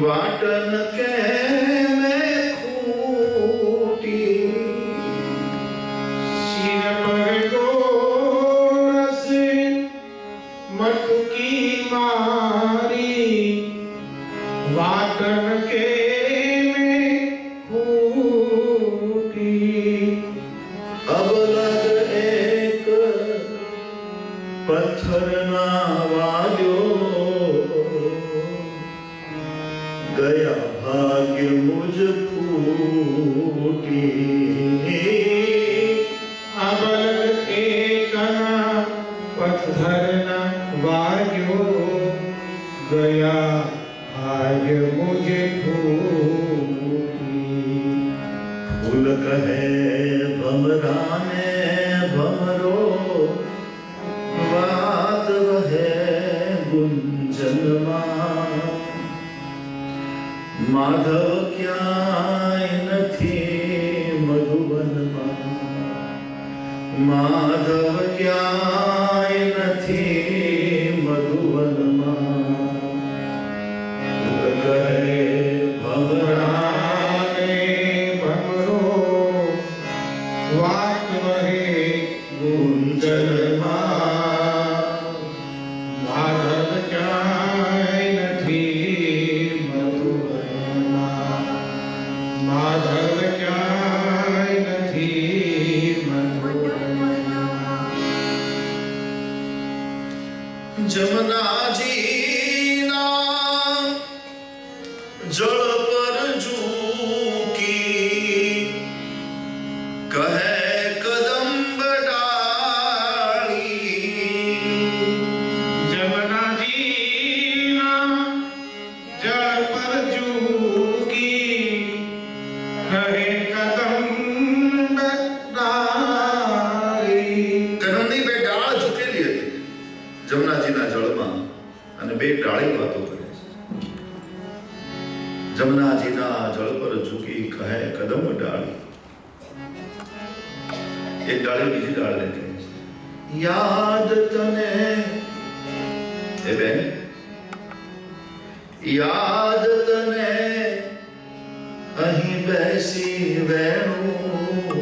वाटन के में खूटी सिर पर गोरस मटकी मारी वाटन के में खूटी अब लग एक पत्थर ना वाजो गया भाग्य मुझ फूटी अब लग एक ना पत्थर ना वाजो गया भाग्य मुझे फूटी फूल कहे भमराने भमरो बात वहे गुंजन माधव क्याय नथी मधुबन माधव क्याय नथी मधुबन कहे भमराने भमरो वात वहे गुंजन माधव क्याय नथी मधुबन माधव क्याय नथी मधुबन जमुना जी ना जल पर झूकी कहे कदम्ब डाली जमुना जी ना जल पर झूकी कहे कदम डाली કદમની બે ડાળ ઝૂકેલી હતી જમનાજીના જળમાં અને બે ડાળી વાતો કરે છે જમનાજીના જળ પર ઝૂકી કહે કદમ ડાળી એક ડાળી બીજી ડાળને કહે છે યાદ તને એ બેન યાદ તને અહીં બેસી વેણું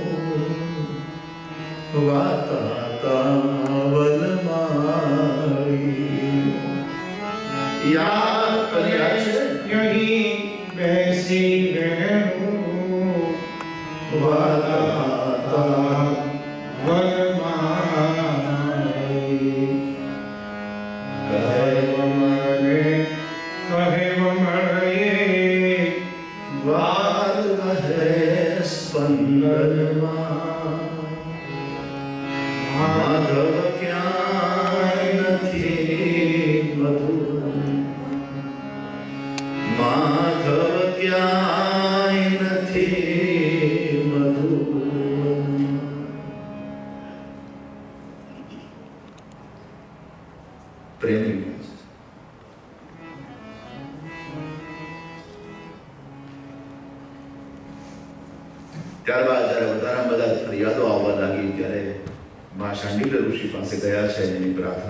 વાતા તાવલ મારી યાદ તને યાદ છે यही बैसी रहूं वाता वन माई कहे वमरे વાત વહે સ્પંદનમાં માધવ ક્યાંય નથી મધુબન માધવ ક્યાંય નથી મધુબન પ્રેમી ત્યારબાદ જ્યારે વધારે બધા ફરિયાદો આવવા લાગી ત્યારે માં શાંડિલ્ય ઋષિ પાસે ગયા છે એની પ્રાર્થના